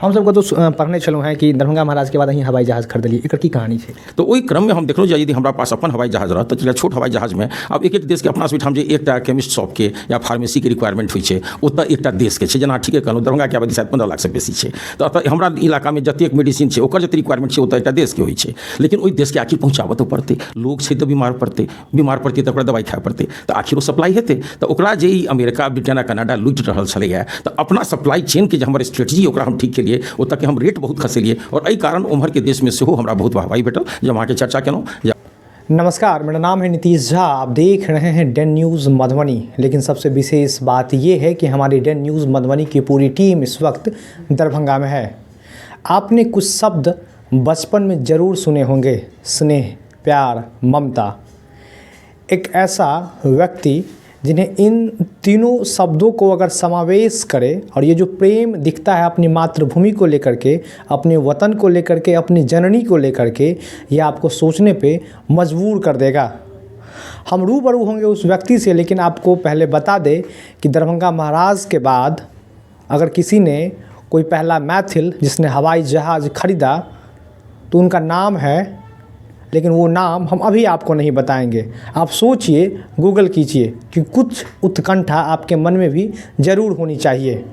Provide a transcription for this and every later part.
हम सबको तो पढ़ने चलूँ हैं कि दरभंगा महाराज के बाद अहीं हवाई जहाज खरीदलिए, एकर की कहानी छै? तो ओहि क्रम में हम देखलो जाए यदि हमरा पास अपन हवाई जहाज रहत तो छोट हवाई जहाज में अब एक देश के अपना से हम जे एकटा केमिस्ट शॉप के या फार्मेसी के रिक्वायरमेंट होइ छै ओतऽ एकटा देश के छै, जेना ठीके कहलहुँ दरभंगा के आबादी शायद 15 लाख से बेसी छै, तो अतः हमरा इलाका में जतेक मेडिसिन छै ओकर जते रिक्वायरमेंट छै ओतऽ एकटा देश के होइ छै, लेकिन ओहि देश के आखिर पहुँचाबऽ तो पड़तै, लोग छै तो बीमार पड़तै तो ओकरा दवाई खाय पड़तै, तो आखिर ओ सप्लाई हेतै, तो ओकरा जे अमेरिका ब्रिटेन कनाडा लूटि रहल छलैए तो अपना सप्लाई चेन के जे हमर स्ट्रेटजी ओकरा हम ठीक केलिए, ओतऽ के हम रेट बहुत खसेलिए और एहि कारण उम्हर के देश में सेहो हमरा बहुत वाहवाही भेटल जब वहाँ के चर्चा केलहुँ। नमस्कार, मेरा नाम है नीतीश झा, आप देख रहे हैं डेन न्यूज़ मधुबनी। लेकिन सबसे विशेष बात ये है कि हमारी डेन न्यूज़ मधुबनी की पूरी टीम इस वक्त दरभंगा में है। आपने कुछ शब्द बचपन में ज़रूर सुने होंगे, स्नेह, प्यार, ममता। एक ऐसा व्यक्ति जिन्हें इन तीनों शब्दों को अगर समावेश करे और ये जो प्रेम दिखता है अपनी मातृभूमि को लेकर के, अपने वतन को लेकर के, अपनी जननी को लेकर के, ये आपको सोचने पे मजबूर कर देगा। हम रूबरू होंगे उस व्यक्ति से, लेकिन आपको पहले बता दें कि दरभंगा महाराज के बाद अगर किसी ने कोई पहला मैथिल जिसने हवाई जहाज़ खरीदा तो उनका नाम है, लेकिन वो नाम हम अभी आपको नहीं बताएंगे। आप सोचिए, गूगल कीजिए कि कुछ उत्कंठा आपके मन में भी ज़रूर होनी चाहिए।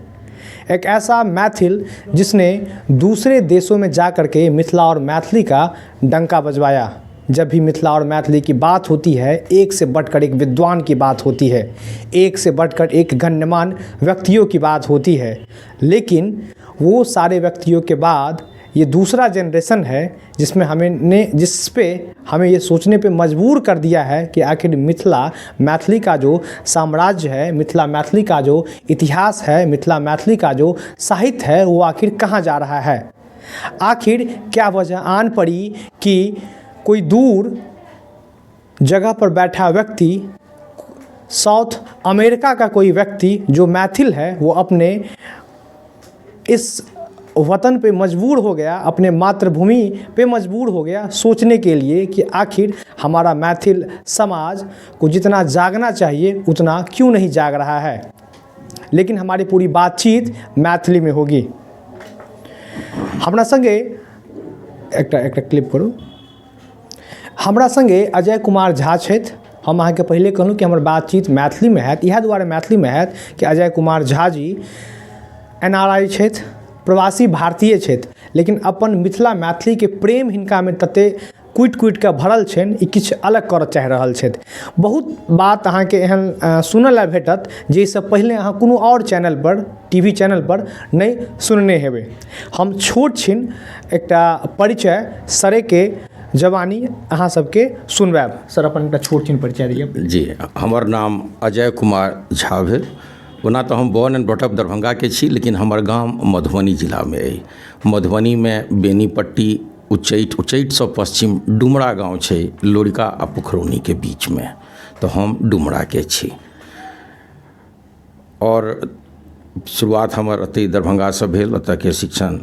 एक ऐसा मैथिल जिसने दूसरे देशों में जा कर के मिथिला और मैथिली का डंका बजवाया। जब भी मिथिला और मैथिली की बात होती है, एक से बढ़कर एक विद्वान की बात होती है, एक से बढ़कर एक गण्यमान व्यक्तियों की बात होती है। लेकिन वो सारे व्यक्तियों के बाद ये दूसरा जनरेशन है जिस पे हमें ये सोचने पे मजबूर कर दिया है कि आखिर मिथिला मैथिली का जो साम्राज्य है, मिथिला मैथिली का जो इतिहास है, मिथिला मैथिली का जो साहित्य है, वो आखिर कहाँ जा रहा है। आखिर क्या वजह आन पड़ी कि कोई दूर जगह पर बैठा व्यक्ति, साउथ अमेरिका का कोई व्यक्ति जो मैथिल है, वो अपने इस वतन पे मजबूर हो गया, अपने मातृभूमि पे मजबूर हो गया सोचने के लिए कि आखिर हमारा मैथिल समाज को जितना जागना चाहिए उतना क्यों नहीं जाग रहा है। लेकिन हमारी पूरी बातचीत मैथिली में होगी। हमरा संगे एक क्लिप करूँ। हमरा संगे अजय कुमार झा छथि। हम अहाँके पहले कहलहुँ कि हमर बातचीत मैथिली में हैत, इएह दुआरे मैथिली में हैत कि अजय कुमार झा जी NRI छथि, प्रवासी भारतीय छथि, लेकिन अपन मिथिला मैथिली के प्रेम हिनका में तते कुटि कुटि के भरल छनि, ई किछु अलग करऽ चाहि रहल छथि। बहुत बात अहाँके एहन सुनल भेटत जाहिसँ पहिले अहाँ कोनो आओर चैनल पर, TV चैनल पर नहि सुनने हेबै। हम छोट छिन एकटा परिचय सरे के जवानी अहाँ सबके सुनबाब। सर अपन एकटा छोट छिन परिचय दिअ। जी, हमर नाम अजय कुमार झा भेल। ओना तो हम born and brought up Darbhanga के छी, लेकिन हमर गांव मधुबनी जिला में है। मधुबनी में बेनीपट्टी उच्चैठ से पश्चिम डुमरा गांव छै, लोरिका आ पोखरौनी के बीच में, तो हम डुमरा के छी। और शुरुआत हमर अतै दरभंगा से भेल। ओतऽ के शिक्षण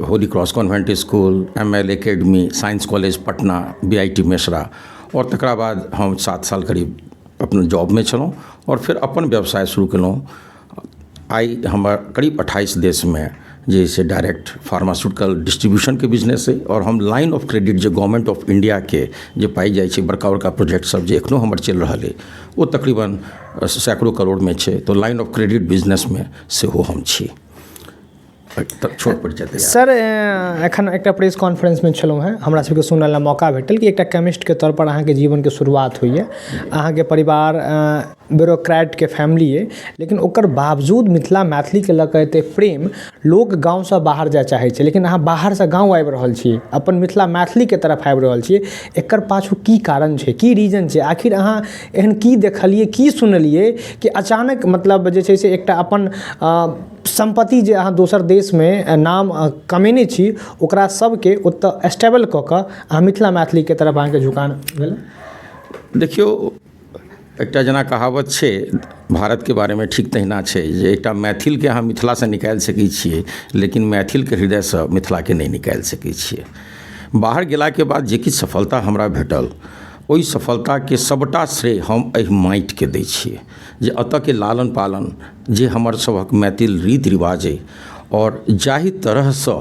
Holi cross convent school, ML academy, science college Patna, BIT Mesra, और तकरा बाद हम 7 साल करीब अपन जॉब में छलहुँ और फिर अपन व्यवसाय शुरू केलहुँ। आइ हमर करीब 28 देश में जैसे डायरेक्ट फार्मास्यूटिकल डिस्ट्रीब्यूशन के बिजनेस है, और हम लाइन ऑफ क्रेडिट जो गवर्नमेंट ऑफ इंडिया के जो पाई जाए छै बड़का बड़का प्रोजेक्ट सब जो एखनो हमर चल रहा है वो तकरीबन सैकड़ों करोड़ में छै, तो लाइन ऑफ क्रेडिट बिजनेस में सेहो हम छी। छोट परिचय सर, एखन एकटा प्रेस कॉन्फ्रेंस में छलहुँ हैं, हमरा सबके सुनल मौका भेटल कि एकटा केमिस्ट के तौर पर अहाँके जीवन के शुरुआत होइए। अहाँके परिवार ब्यूरोक्रेट के फैमिली है, लेकिन ओकर बावजूद मिथिला मैथिली के लऽ कऽ एते प्रेम, लोग गाँव से बाहर जाय चाहै छै, लेकिन अहाँ बाहर से गाँव आबि रहल छियै, अपन मिथिला मैथिली के तरफ आबि रहल छियै। एकर पाछू की कारण छै, की रीजन छै? आखिर अहाँ एहन की देखलियै, की सुनलियै कि अचानक मतलब जे छै से एकटा अपन संपत्ति जे अहाँ दोसर देश में नाम कमेने छी, ओकरा सबके ओतऽ स्टेबल कऽ कऽ अहाँ मिथिला मैथिली के तरफ अहाँके झुकान भेल? देखियौ, एकटा जना कहावत छै भारत के बारे में, ठीक तहिना छै जे एकटा मैथिल के अहाँ मिथिला से निकालि सकै छियै, लेकिन मैथिल के हृदय से मिथिला के नहीं निकालि सकै छियै। बाहर गेला के बाद जे किछु सफलता हमरा भेटल, ओहि सफलता के सबटा श्रेय हम एहि माटि के दै छियै, जे एतऽ के लालन पालन, जे हमर सबक मैथिल रीति रिवाज अइ, और जाहि तरह से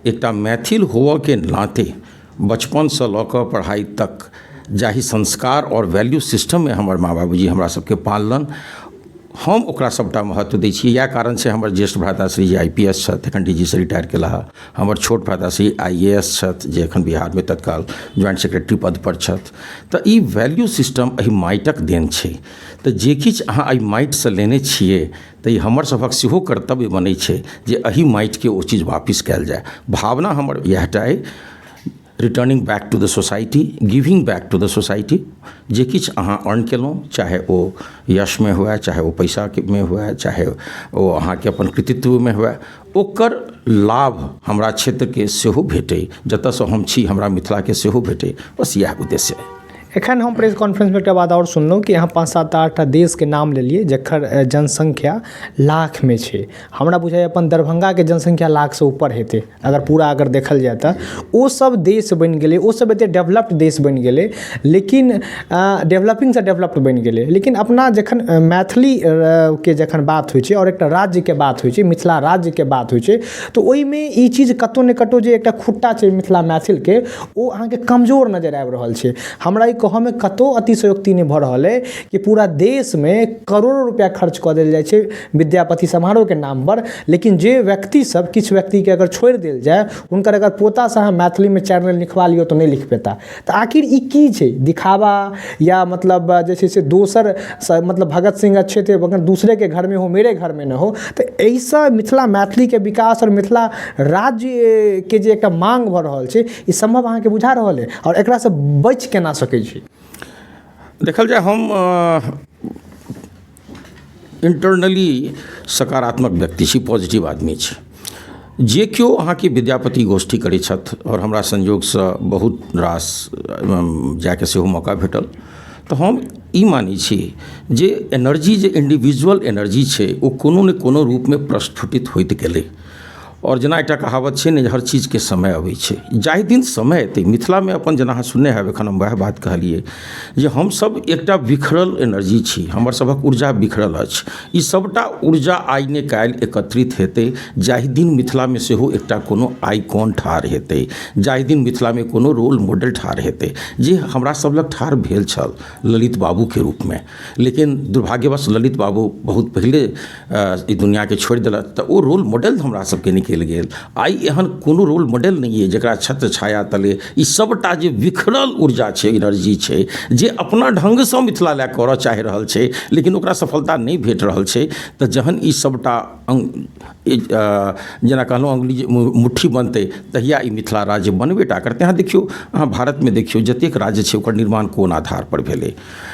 एकटा मैथिल होवऽ के नाते बचपन से लऽ कऽ पढ़ाई तक जाहि संस्कार और वैल्यू सिस्टम में हमर माँ बाबूजी हमरा सबके पाललन, हम ओकरा सबटा महत्व दै छियै। इएह कारण से हमर ज्येष्ठ भ्राताश्री जी IPS छथि, एखन DG से रिटायर केलाह। हमर छोट भ्राताश्री IAS छथि, जे एखन बिहारमे तत्काल ज्वाइंट सेक्रेटरी पद पर छथि। तऽ ई वैल्यू सिस्टम एहि माटिक देन छै। तऽ जे किछु अहाँ एहि माटिसँ लेने छियै तऽ ई हमर सभक सेहो कर्तव्य बनै छै जे एहि माटिके ओ चीज वापिस कयल जाय। भावना हमर इएहटा अइ, returning back to the society, giving back to the society. जे किछु अहाँ अर्न केलहुँ, चाहे ओ यशमे हुए, चाहे ओ पैसामे हुए, चाहे ओ अहाँके अपन कृतित्वमे हुए, ओकर लाभ हमरा क्षेत्रके सेहो भेटै, जतऽसँ हम छी हमरा मिथिलाके सेहो भेटै। बस इएह उद्देश्य अइ। एखन हम प्रेस कॉन्फ्रेंस में एक बात और सुनलहुँ कि यहाँ 5-7-8 देश के नाम लेलिए जकर जनसंख्या लाख में छै। हमरा बुझाइ अपन दरभंगा के जनसंख्या लाख से ऊपर हेतै अगर देखल जाए तऽ। ओ सब देश बनि गेलै, ओ सब एते डेवलप्ड देश बनि गेलै, लेकिन डेवलपिंग से डेवलप्ड बनि गेलै। लेकिन अपना जखन मैथिली के जखन बात होइ छै और एकटा राज्य के बात होइ छै, मिथिला राज्य के बात होइ छै, तऽ ओहिमे ई चीज कतौ ने कतौ जे एकटा खुट्टा छै मिथिला मैथिल के, ओ अहाँके कमजोर नजर आबि रहल छै। हमरा कहऽ में कतौ अतिशयोक्ति नहीं भऽ रहल है कि पूरा देश में करोड़ों रुपया खर्च कऽ देल जाइ छै विद्यापति समारोह के नाम पर, लेकिन जे व्यक्ति सब, किछु व्यक्ति के अगर छोड़ि देल जाए, हुनकर अगर पोता से अहाँ मैथिली में चैनल लिखवा लियो तो नहीं लिख पेता। तो आखिर ई की छै, दिखावा या मतलब जे छै से दोसर मतलब भगत सिंह अच्छे थे मगर दूसरे के घर में हो, मेरे घर में न हो। तो ऐसा मिथिला मैथिली के विकास और मिथिला राज्य के जे एकटा मांग भऽ रहल छै, ई संभव अहाँके बुझा रहल है और एकरा से बच केना सकै छी? देखल जाए, हम इंटरनली सकारात्मक व्यक्ति छी, पॉजिटिव आदमी छी। जे केओ अहाँके विद्यापति गोष्ठी करै छथि और हमरा संयोगसँ बहुत रास जाके सेहो मौका भेटल, तऽ हम ई मानै छी जे एनर्जी, जे इंडिविजुअल एनर्जी छै, ओ कोनो ने कोनो रूपमे प्रस्फुटित होइत गेलै। और जेना एकटा कहावत छै ने, हर चीजके समय अबै छै। जाहि दिन समय एतै, मिथिलामे अपन जेना अहाँ सुनने हैब, एखन हम वएह बात कहलिए जे हमसब एकटा बिखरल एनर्जी छी, हमर सभक ऊर्जा बिखरल अछि। ई सबटा ऊर्जा आइ ने काल्हि एकत्रित हेतै जाहि दिन मिथिलामे सेहो एकटा कोनो आइकॉन ठाढ़ हेतै, जाहि दिन मिथिलामे कोनो रोल मॉडल ठाढ़ हेतै, जे हमरा सब लग ठाढ़ भेल छल ललित बाबूके रूपमे। लेकिन दुर्भाग्यवश ललित बाबू बहुत पहिले ई दुनियाके छोड़ि देलक, तऽ ओ रोल मॉडल हमरा सबके निकलि गेल। आई एहन कोनो रोल मॉडल नहीं है जकरा छत्र छाया तले ई सबटा जे विखरल ऊर्जा छै, एनर्जी छै, जे अपना ढंगसँ मिथिला लए करऽ चाहि रहल छै, लेकिन ओकरा सफलता नहीं भेट रहल छै। तऽ जहन ई सबटा जेना कहलहुँ अंगुली मुट्ठी बनतै, तहिया ई मिथिला राज्य बनबे टा करतै। अहाँ देखियौ, अहाँ भारतमे देखियौ जतेक राज्य छै ओकर निर्माण कोन आधार पर भेलै।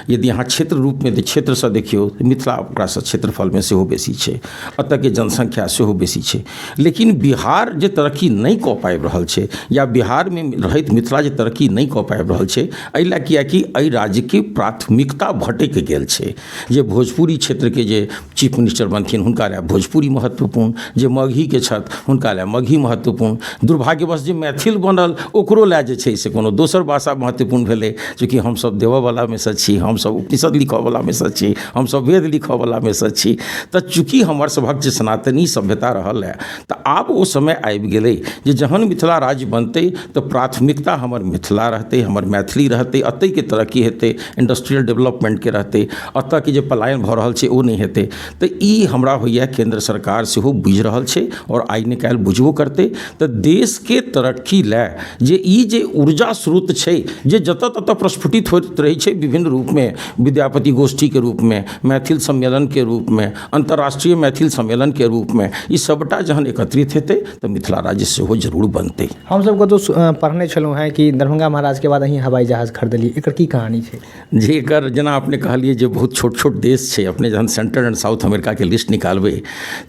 यदि अहाँ क्षेत्र रूपमे क्षेत्रसँ देखियौ, मिथिला ओकरासँ क्षेत्रफलमे सेहो बेसी छै, एतऽके जनसंख्या सेहो बेसी छै। लेकिन बिहार जे तरक्की नहीं कऽ पाबि रहल छै, या बिहारमे रहैत मिथिला जे तरक्की नहीं कऽ पाबि रहल छै, एहि लए किएकि एहि राज्यके प्राथमिकता भटकि गेल छै। जे भोजपुरी क्षेत्रके जे चीफ मिनिस्टर बनथिन, हुनका लए भोजपुरी महत्वपूर्ण, जे मगहीके छथि हुनका लए मगही महत्वपूर्ण, दुर्भाग्यवश जे मैथिल बनल ओकरो लए जे छै से कोनो दोसर भाषा महत्वपूर्ण भेलै। चूँकि हमसब देबऽवलामे सँ छी, हमसब उपनिषद लिखऽवलामे सँ छी, हमसब वेद लिखऽवलामे सँ छी। तऽ चूँकि हमर सभक जे सनातनी सभ्यता रहल है, तऽ आब ओ समय आबि गेलै जे जहन मिथिला राज्य बनतै तऽ प्राथमिकता हमर मिथिला रहतै, हमर मैथिली रहतै, एतैके तरक्की हेतै, इंडस्ट्रियल डेवलपमेंटके रहतै, एतऽके जे पलायन भऽ रहल छै ओ नहीं हेतै। तऽ ई हमरा होइए केंद्र सरकार सेहो बुझि रहल छै और आइ ने काल्हि बुझबो करतै। तऽ देशके तरक्की लए जे ई जे ऊर्जा स्रोत छै, जे जतऽ ततऽ प्रस्फुटित होइत रहै छै विभिन्न रूपमे, विद्यापति गोष्ठीके रूपमे, मैथिल सम्मेलनके रूपमे, अंतर्राष्ट्रीय मैथिल सम्मेलनके रूपमे, ई सबटा जहन एकत्रित हेतै तऽ मिथिला राज्य सेहो जरूर बनतै। हम सबके तो पढ़ने छलहुँ हैं कि दरभंगा महाराज के बाद अहीं हवाई जहाज खरीदलियै, एकर की कहानी छै? जे एकर जेना अपने कहलिए जे बहुत छोट छोट देश छै, अपने जहन सेंट्रल एंड साउथ अमेरिकाके लिस्ट निकालबै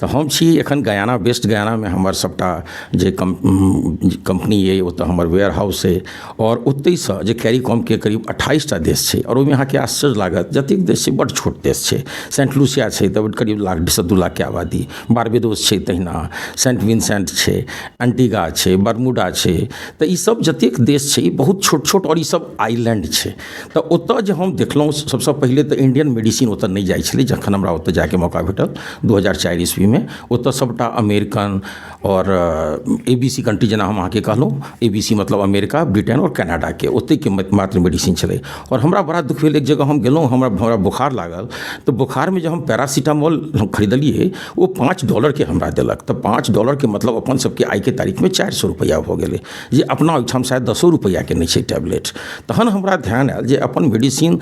तऽ हम छी एखन गयाना, वेस्ट गयानामे हमर सबटा जे कंपनी अइ, ओतऽ हमर वेयर हाउस अइ, और ओतहिसँ जे कैरीकॉमके करीब 28टा देश छै। और ओहिमे अहाँके आश्चर्य लागत, जतेक देश छै बड्ड छोट देश छै। सेंट लूसिया छै तऽ करीब 1.5 से 2 लाख के आबादी, बारबेडोस छै तहिना, सेंट सेंट विंसेंट छै, एंटीगा छै, बर्मुडा छै, तऽ ई सब जतेक देश छै ई बहुत छोट छोट और ई सब आइलैंड छै। तऽ ओतऽ जे हम देखलहुँ सबसँ पहिले तऽ इंडियन मेडिसिन ओतऽ नहि जाइ छलै, जखन हमरा ओतऽ जाके मौका भेटल 2004 ईस्वीमे, ओतऽ सबटा अमेरिकन और ABC कंट्री, जेना हम अहाँके कहलहुँ ABC मतलब अमेरिका, ब्रिटेन और कनाडाके ओतैके मात्र मेडिसिन छलै। और हमरा बड़ा दुख भेल, एक जगह हम गेलहुँ, हमरा बोखार लागल, तऽ बोखारमे जब हम पैरासीटामोल खरीदलिए वो $5 के हमरा देलक। तऽ $5 के मतलब अपन सबके आइ के तारीख में 400 रुपया भऽ गेलै, जे अपना ओहिठाम शायद 10 रुपया के नहीं छै टैबलेट। तहन हमरा ध्यान आयल जे अपन मेडिसिन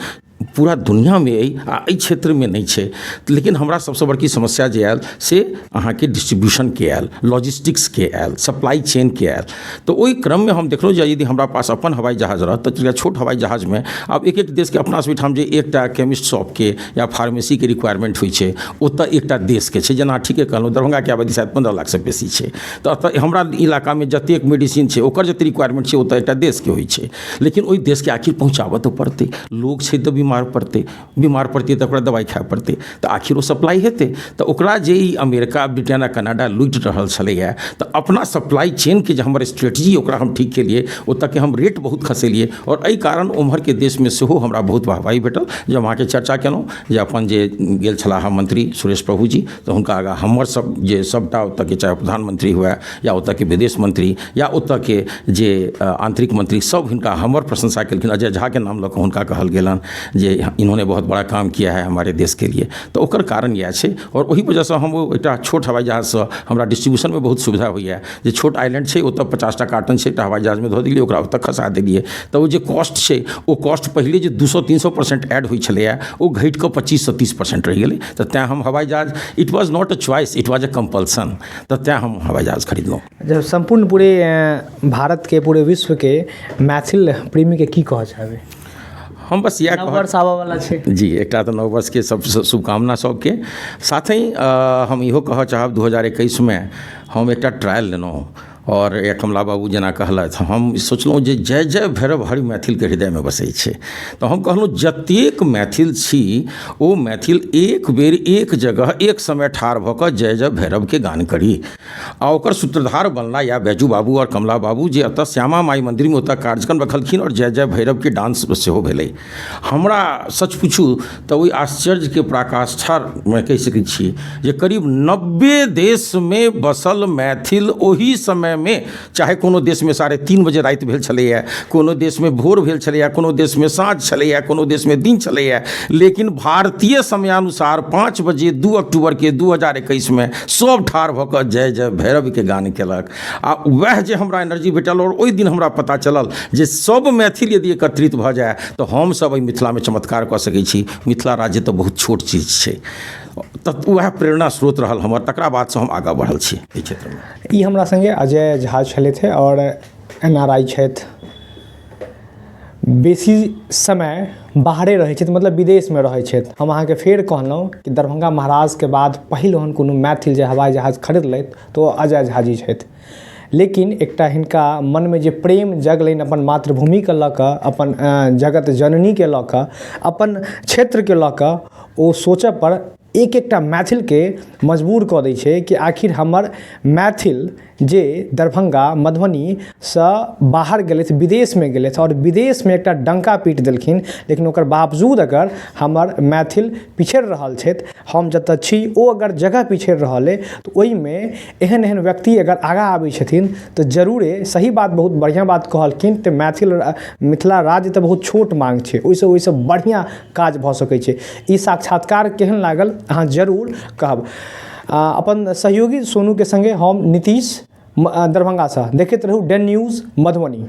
पूरा दुनिया में एहि क्षेत्र में नहीं छै, लेकिन हमरा सबसे बड़की समस्या जे आयल से अहाँके डिस्ट्रीब्यूशन के आयल, लॉजिस्टिक्स के आयल, सप्लाई चेन के आयल। तो ओहि क्रम में हम देखलहुँ जे यदि हमरा पास अपन हवाई जहाज रहत तऽ छोट हवाई जहाज में आब एक एक देश के अपना सब ठाम जे एकटा केमिस्ट शॉप के या फार्मेसी के रिक्वायरमेंट होइ छै, ओतऽ एकटा देश के छै। जेना ठीके कहलहुँ दरभंगा के आबादी शायद 15 लाख से बेसी छै, तऽ एतऽ हमरा इलाका में जतेक मेडिसिन छै ओकर जतेक रिक्वायरमेंट छै ओतऽ एकटा देश के होइ छै, लेकिन ओहि देश के आखिर पहुँचाबऽ तऽ पड़तै। लोग छै तऽ बीमार पड़तै तऽ ओकरा दवाई खाए पड़तै, तऽ आखिर ओ सप्लाई हेतै। तऽ ओकरा जे ई अमेरिका, ब्रिटेन आ कनाडा लूटि रहल छलैए, तऽ अपना सप्लाई चेन के जे हमर स्ट्रेटजी ओकरा हम ठीक केलिए, ओतऽ के हम रेट बहुत खसेलिए, और एहि कारण ओम्हर के देश में सेहो हमरा बहुत वाहवाही भेटल। जब अहाँके चर्चा केलहुँ जे अपन जे गेल छलाह मंत्री सुरेश प्रभु जी, तऽ हुनका आगाँ हमर सब जे सबटा ओतऽ के चाहे प्रधानमंत्री हुए या ओतऽ के विदेश मंत्री या ओतऽ के जे आंतरिक मंत्री, सब हिनका हमर प्रशंसा केलखिन। अजय झा के नाम लऽ कऽ हुनका कहल गेलन जे इन्होंने बहुत बड़ा काम किया है हमारे देश के लिए। तो ओकर कारण यह छै, और वही वजह से हम एकटा छोट हवाई जहाज से हमरा डिस्ट्रीब्यूशन में बहुत सुविधा होइए। जे छोट आइलैंड छै ओतऽ 50टा कार्टन छै, एकटा हवाई जहाज में धऽ देलिए, ओकरा ओतऽ खसा देलिए, तऽ ओ जे कॉस्ट छै ओ कॉस्ट पहिले जे 200-300% ऐड होइ छलैए ओ घटि कऽ 25-30% रहि गेलै। तऽ तेँ हम हवाई जहाज, it was not a choice, it was a compulsion, तऽ तेँ हम हवाई जहाज खरीदलहुँ। जब संपूर्ण पूरे भारत के पूरे विश्व के मैथिल प्रेमी के की कहऽ चाहबै? हम बस इएह नव वर्ष आबऽ वाला छै जी, एकटा तऽ नव वर्ष के सब शुभकामना सबके साथ ही हम इहो कहऽ चाहब 2021 में हम एकटा ट्रायल लेलहुँ, और कमला बाबू जेना कहलथि, हम सोचलहुँ जे जय जय भैरव हरि मैथिल के हृदय में बसै छै। तऽ हम कहलहुँ जतेक मैथिल छी ओ मैथिल एक बेर एक जगह एक समय ठाढ़ भऽ कऽ जय जय भैरव के गान करी। आ ओकर सूत्रधार बनला या बैजू बाबू और कमला बाबू, जे एतऽ श्यामा माई मंदिर में ओतऽ कार्यक्रम रखलखिन और जय जय भैरव के डांस सेहो भेलै। हमरा सच पूछू तऽ ओहि आश्चर्य के पराकाष्ठा में कहि सकै छी जे करीब 90 देश में बसल मैथिल ओहि समय में, चाहे कोनो देश में 3:30 बजे राति भेल छलैए, कोनो देश में भोर भेल छलैए, कोनो देश में साँझ छलैए, कोनो देश में दिन छलैए, लेकिन भारतीय समयानुसार 5 बजे 2 अक्टूबर के 2021 में सब ठाढ़ भऽ कऽ जय जय भैरव के गान केलक। आ वएह जे हमरा एनर्जी भेटल, और ओहि दिन हमरा पता चलल जे सब मैथिल यदि एकत्रित भऽ जाए तऽ हमसब एहि मिथिला में चमत्कार कऽ सकै छी। मिथिला राज्य तऽ बहुत छोट चीज छै, तऽ वएह प्रेरणा स्रोत रहल हमर, तकरा बाद से हम आगाँ बढ़ल छी एहि क्षेत्र में। ई हमरा संगे अजय झा छलथि और NRI छथि, बेसी समय बाहरे रहै छथि, मतलब विदेश में रहै छथि। हम अहाँके फेर कहलहुँ कि दरभंगा महाराज के बाद पहिल ओहन कोनो मैथिल जे हवाई जहाज खरीदलथि तऽ ओ अजय झा जी छथि। लेकिन एकटा हिनका मन में जे प्रेम जगलनि अपन मातृभूमि के लऽ कऽ, अपन जगत जननी के लऽ कऽ, अपन क्षेत्र के लऽ कऽ, ओ सोचऽ पर एक एकटा मैथिल के मजबूर कऽ दै छै कि आखिर हमर मैथिल जे दरभंगा मधुबनी से बाहर गेलथि, विदेश में गेलथि, और विदेश में एकटा डंका पीट देलखिन, लेकिन ओकर बावजूद अगर हमर मैथिल पिछड़ रहल छथि, हम जतऽ छी ओ अगर जगह पिछड़ रहल अइ, तऽ ओहिमे एहन एहन व्यक्ति अगर आगाँ आबै छथिन तऽ जरूरे सही बात, बहुत बढ़िआँ बात कहलखिन। तऽ मिथिला राज्य तऽ बहुत छोट मांग छै, ओहिसँ बढ़िआँ काज भऽ सकै छै। ई साक्षात्कार केहन लागल अहाँ जरूर कहब। अपन सहयोगी सोनू के संगे हम नीतीश दरभंगा से। देखैत रहू डेन न्यूज़ मधुबनी।